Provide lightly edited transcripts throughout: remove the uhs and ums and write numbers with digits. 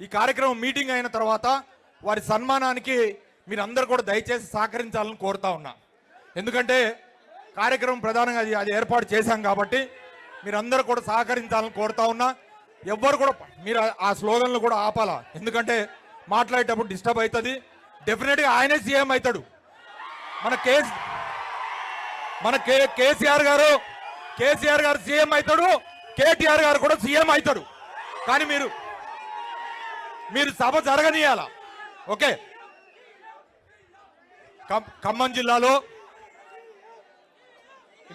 ఈ కార్యక్రమం మీటింగ్ అయిన తర్వాత వారి సన్మానానికి మీరందరూ కూడా దయచేసి సహకరించాలని కోరుతా ఉన్నా. ఎందుకంటే కార్యక్రమం ప్రధానంగా అది ఏర్పాటు చేశాం కాబట్టి మీరందరూ కూడా సహకరించాలని కోరుతా ఉన్నా. ఎవ్వరు కూడా మీరు ఆ స్లోగన్లు కూడా ఆపాలా, ఎందుకంటే మాట్లాడేటప్పుడు డిస్టర్బ్ అవుతుంది. డెఫినెట్గా ఆయనే సీఎం అవుతాడు. మన కేసీఆర్ గారు సీఎం అవుతాడు, కేటీఆర్ గారు కూడా సీఎం అవుతాడు. కానీ మీరు సభ జరగనీయాల. ఓకే, ఖమ్మం జిల్లాలో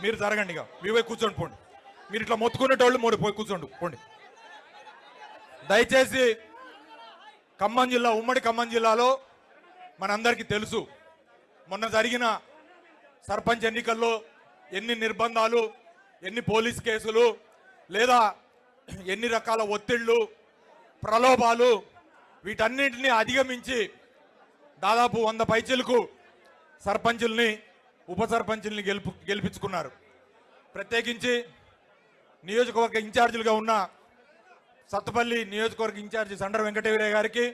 మీరు జరగండి, ఇక మీరు పోయి కూర్చోండి పోండి. మీరు ఇట్లా మొత్తుకునేటోళ్ళు పోయి కూర్చోండి పోండి. దయచేసి ఖమ్మం జిల్లా, ఉమ్మడి ఖమ్మం జిల్లాలో మనందరికీ తెలుసు, మొన్న జరిగిన సర్పంచ్ ఎన్నికల్లో ఎన్ని నిర్బంధాలు, ఎన్ని పోలీస్ కేసులు, లేదా ఎన్ని రకాల ఒత్తిళ్లు, ప్రలోభాలు, వీటన్నింటినీ అధిగమించి దాదాపు 100 పైచీలకు సర్పంచుల్ని, ఉప సర్పంచుల్ని గెలిపించుకున్నారు. ప్రత్యేకించి నియోజకవర్గ ఇన్ఛార్జీలుగా ఉన్న సత్తుపల్లి నియోజకవర్గ ఇన్ఛార్జి సండ్ర వెంకటవీరయ్య గారికి,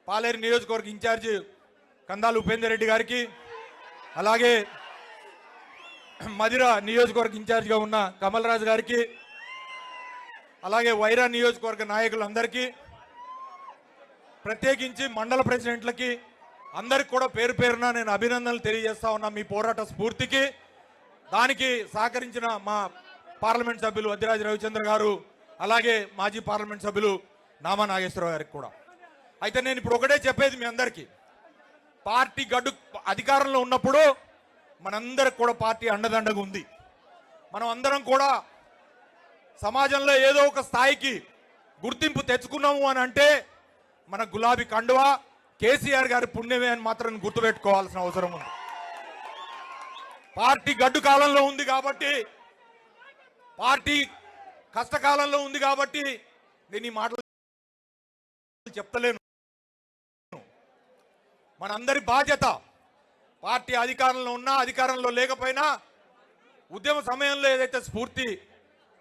పాలేరు నియోజకవర్గ ఇన్ఛార్జి కందాలు ఉపేందర్ రెడ్డి గారికి, అలాగే మదిర నియోజకవర్గ ఇన్ఛార్జిగా ఉన్న కమల్ రాజు గారికి, అలాగే వైరా నియోజకవర్గ నాయకులందరికీ, ప్రత్యేకించి మండల ప్రెసిడెంట్లకి అందరికి కూడా పేరు పేరున నేను అభినందనలు తెలియజేస్తా ఉన్నా. మీ పోరాట స్ఫూర్తికి, దానికి సహకరించిన మా పార్లమెంట్ సభ్యులు వద్దిరాజు రవిచంద్ర గారు, అలాగే మాజీ పార్లమెంట్ సభ్యులు నామా నాగేశ్వరరావు గారికి కూడా. అయితే నేను ఇప్పుడు ఒకటే చెప్పేది మీ అందరికీ, పార్టీ గడ్డు అధికారంలో ఉన్నప్పుడు మనందరికి కూడా పార్టీ అండదండగా ఉంది. మనం అందరం కూడా సమాజంలో ఏదో ఒక స్థాయికి గుర్తింపు తెచ్చుకున్నాము అని అంటే మన గులాబీ కండువా కేసీఆర్ గారి పుణ్యమే అని మాత్రం గుర్తుపెట్టుకోవాల్సిన అవసరం ఉంది. పార్టీ గడ్డు కాలంలో ఉంది కాబట్టి, పార్టీ కష్టకాలంలో ఉంది కాబట్టి నేను ఈ మాటలు చెప్తలేను. మనందరి బాధ్యత, పార్టీ అధికారంలో ఉన్నా అధికారంలో లేకపోయినా ఉద్యమ సమయంలో ఏదైతే స్ఫూర్తి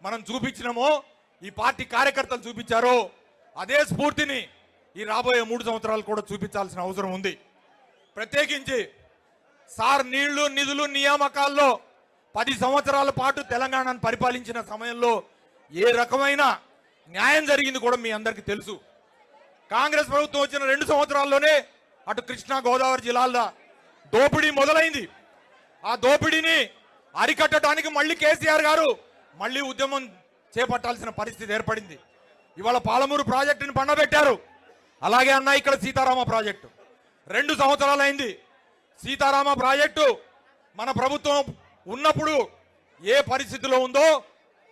మనం చూపించినామో, ఈ పార్టీ కార్యకర్తలు చూపించారో, అదే స్ఫూర్తిని ఈ రాబోయే 3 సంవత్సరాలు కూడా చూపించాల్సిన అవసరం ఉంది. ప్రత్యేకించి సార్ నీళ్లు నిధులు నియామకాల్లో 10 సంవత్సరాల పాటు తెలంగాణను పరిపాలించిన సమయంలో ఏ రకమైన న్యాయం జరిగింది కూడా మీ అందరికీ తెలుసు. కాంగ్రెస్ ప్రభుత్వం వచ్చిన 2 సంవత్సరాల్లోనే అటు కృష్ణా గోదావరి జిల్లాల దోపిడీ మొదలైంది. ఆ దోపిడీని అరికట్టడానికి మళ్ళీ కేసీఆర్ గారు మళ్ళీ ఉద్యమం చేపట్టాల్సిన పరిస్థితి ఏర్పడింది. ఇవాళ పాలమూరు ప్రాజెక్టుని పండబెట్టారు. అలాగే అన్న ఇక్కడ సీతారామ ప్రాజెక్టు 2 సంవత్సరాలైంది. సీతారామ ప్రాజెక్టు మన ప్రభుత్వం ఉన్నప్పుడు ఏ పరిస్థితిలో ఉందో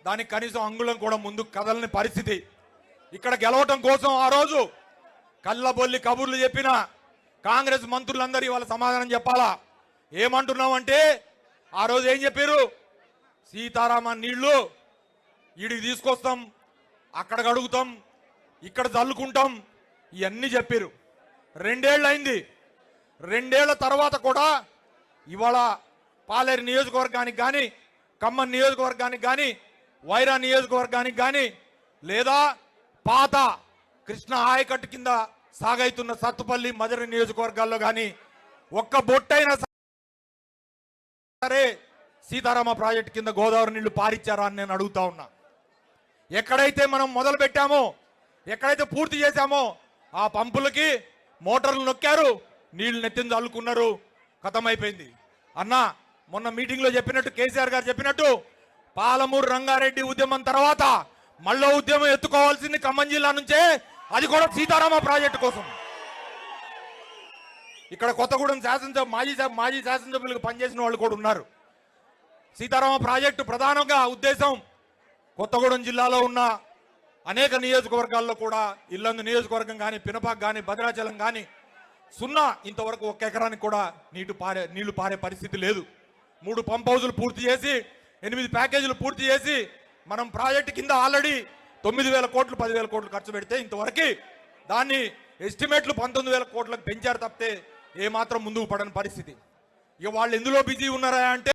దానికి కనీసం అంగుళం కూడా ముందుకు కదలని పరిస్థితి. ఇక్కడ గెలవటం కోసం ఆ రోజు కళ్ళబొల్లి కబుర్లు చెప్పిన కాంగ్రెస్ మంత్రులందరూ ఇవాళ సమాధానం చెప్పాలా. ఏమంటున్నామంటే ఆ రోజు ఏం చెప్పారు, సీతారామ నీళ్లు ఈడికి తీసుకొస్తాం, అక్కడ కడుగుతాం, ఇక్కడ చల్లుకుంటాం, ఇవన్నీ చెప్పారు. 2 ఏళ్ళు అయింది. 2 ఏళ్ల తర్వాత కూడా ఇవాళ పాలేరు నియోజకవర్గానికి కానీ, ఖమ్మం నియోజకవర్గానికి కానీ, వైరా నియోజకవర్గానికి కానీ, లేదా పాత కృష్ణా ఆయకట్టు కింద సాగైతున్న సత్తుపల్లి మదిర నియోజకవర్గాల్లో కానీ ఒక్క బొట్టైనా సరే సీతారామ ప్రాజెక్టు కింద గోదావరి నీళ్లు పారిచ్చారా అని నేను అడుగుతా ఉన్నా. ఎక్కడైతే మనం మొదలు పెట్టామో, ఎక్కడైతే పూర్తి చేశామో ఆ పంపులకి మోటార్లు నొక్కారు, నీళ్లు నెత్తిన చల్లుకున్నారు, ఖతమైపోయింది. అన్న మొన్న మీటింగ్లో చెప్పినట్టు, కేసీఆర్ గారు చెప్పినట్టు, పాలమూరు రంగారెడ్డి ఉద్యమం తర్వాత మళ్ళీ ఉద్యమం ఎత్తుకోవాల్సింది ఖమ్మం జిల్లా నుంచే, అది కూడా సీతారామ ప్రాజెక్టు కోసం. ఇక్కడ కొత్తగూడెం మాజీ శాసనసభ్యులకు పనిచేసిన వాళ్ళు కూడా ఉన్నారు. సీతారామ ప్రాజెక్టు ప్రధానంగా ఉద్దేశం కొత్తగూడెం జిల్లాలో ఉన్న అనేక నియోజకవర్గాల్లో కూడా, ఇల్లందు నియోజకవర్గం కానీ, పినపాక్ కానీ, భద్రాచలం కానీ సున్నా, ఇంతవరకు 1 ఎకరానికి కూడా నీళ్లు పారే పరిస్థితి లేదు. 3 పంప్ హౌజులు పూర్తి చేసి 8 ప్యాకేజీలు పూర్తి చేసి మనం ప్రాజెక్టు కింద ఆల్రెడీ 9,000 కోట్లు 10,000 కోట్లు ఖర్చు పెడితే ఇంతవరకు దాన్ని ఎస్టిమేట్లు 19,000 కోట్లకు పెంచారు తప్పితే ఏమాత్రం ముందుకు పడని పరిస్థితి. ఇక వాళ్ళు ఎందులో బిజీ ఉన్నారా అంటే